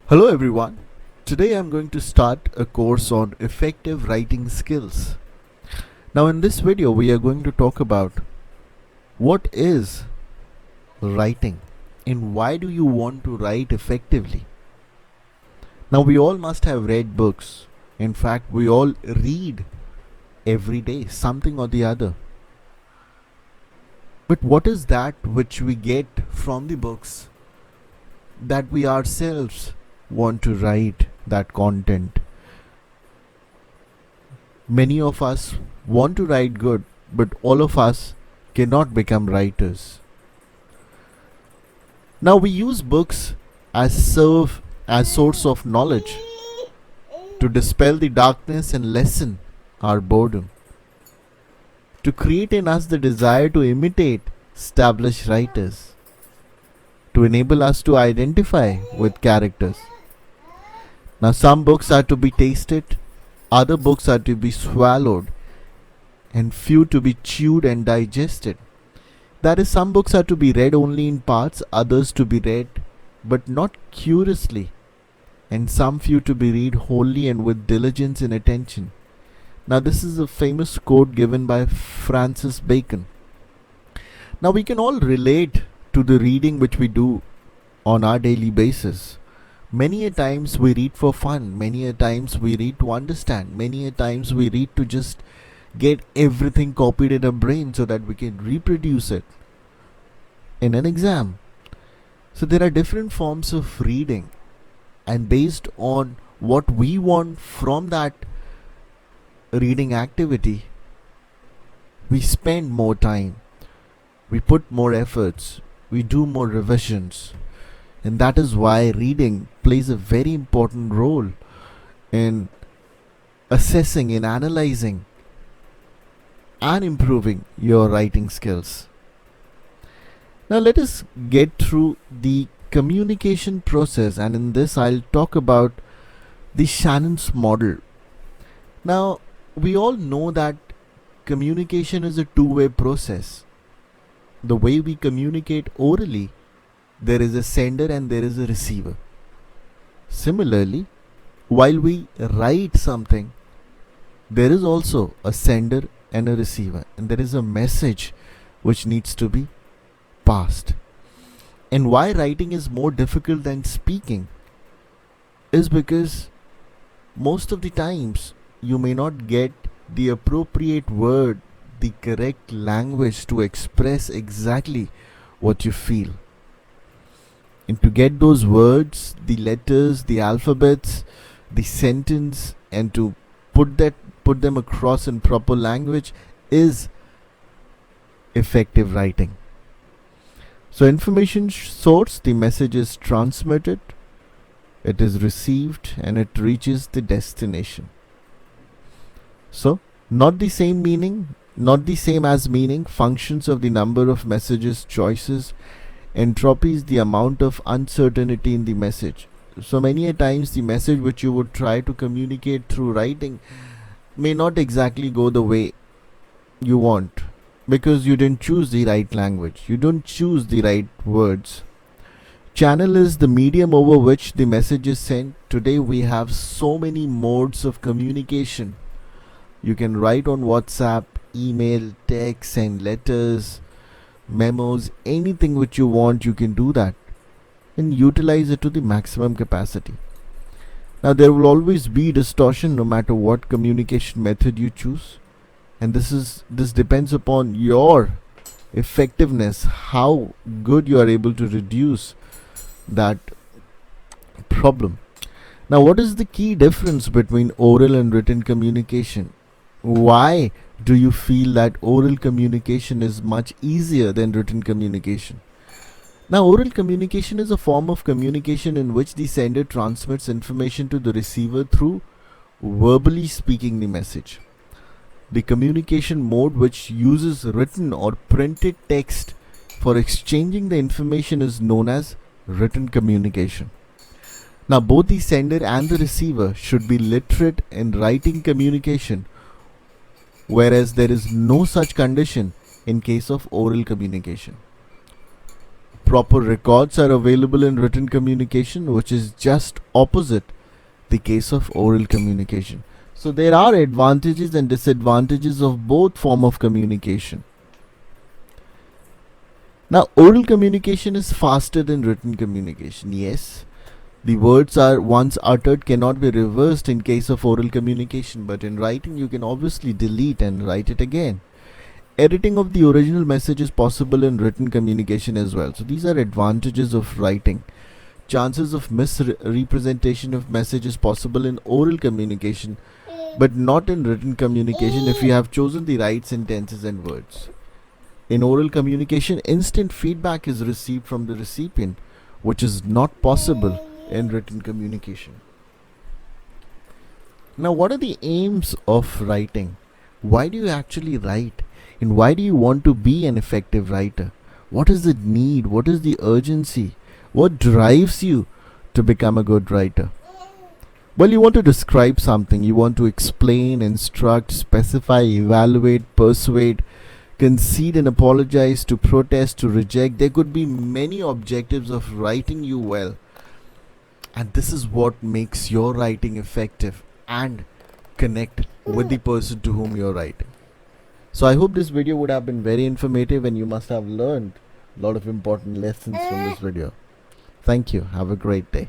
Hello everyone. Today I'm going to start a course on effective writing skills. Now in this video we are going to talk about what is writing and why do you want to write effectively. Now we all must have read books. In fact, we all read every day something or the other. But what is that which we get from the books that we ourselves want to write that content? Many of us want to write good, but all of us cannot become writers. Now we use books serve as source of knowledge to dispel the darkness and lessen our boredom, to create in us the desire to imitate established writers, to enable us to identify with characters. Now some books are to be tasted, other books are to be swallowed, and few to be chewed and digested. That is, some books are to be read only in parts, others to be read but not curiously, and some few to be read wholly and with diligence and attention. Now this is a famous quote given by Francis Bacon. Now we can all relate to the reading which we do on our daily basis. Many a times we read for fun, many a times we read to understand, many a times we read to just get everything copied in our brain so that we can reproduce it in an exam. So there are different forms of reading, and based on what we want from that reading activity, we spend more time, we put more efforts, we do more revisions. And that is why reading plays a very important role in assessing, in analyzing, and improving your writing skills. Now let us get through the communication process, and in this I'll talk about the Shannons Model. Now we all know that communication is a two-way process. The way we communicate orally, there is a sender and there is a receiver. Similarly, while we write something, there is also a sender and a receiver, and there is a message which needs to be passed. And why writing is more difficult than speaking is because most of the times you may not get the appropriate word, the correct language to express exactly what you feel. And to get those words, the letters, the alphabets, the sentence, and to put them across in proper language is effective writing. So information source, the message is transmitted, it is received, and it reaches the destination. So not the same meaning, not the same as meaning, functions of the number of messages, choices. Entropy is the amount of uncertainty in the message. So many a times the message which you would try to communicate through writing may not exactly go the way you want, because you didn't choose the right language, you don't choose the right words. Channel is the medium over which the message is sent. Today we have so many modes of communication. You can write on WhatsApp, email, text, and letters, memos, anything which you want, you can do that and utilize it to the maximum capacity. Now there will always be distortion no matter what communication method you choose, and this depends upon your effectiveness, how good you are able to reduce that problem. Now what is the key difference between oral and written communication? Why do you feel that oral communication is much easier than written communication? Now, oral communication is a form of communication in which the sender transmits information to the receiver through verbally speaking the message. The communication mode which uses written or printed text for exchanging the information is known as written communication. Now, both the sender and the receiver should be literate in writing communication, whereas there is no such condition in case of oral communication. Proper records are available in written communication, which is just opposite the case of oral communication. So there are advantages and disadvantages of both form of communication. Now, oral communication is faster than written communication. Yes, the words are once uttered cannot be reversed in case of oral communication, but in writing you can obviously delete and write it again. Editing of the original message is possible in written communication as well. So these are advantages of writing. Chances of misrepresentation of message is possible in oral communication, but not in written communication if you have chosen the right sentences and words. In oral communication, instant feedback is received from the recipient, which is not possible in written communication. Now, what are the aims of writing? Why do you actually write? And why do you want to be an effective writer? What is the need? What is the urgency? What drives you to become a good writer? Well, you want to describe something. You want to explain, instruct, specify, evaluate, persuade, concede and apologize, to protest, to reject. There could be many objectives of writing you well. And this is what makes your writing effective and connect with the person to whom you're writing. So I hope this video would have been very informative and you must have learned a lot of important lessons from this video. Thank you. Have a great day.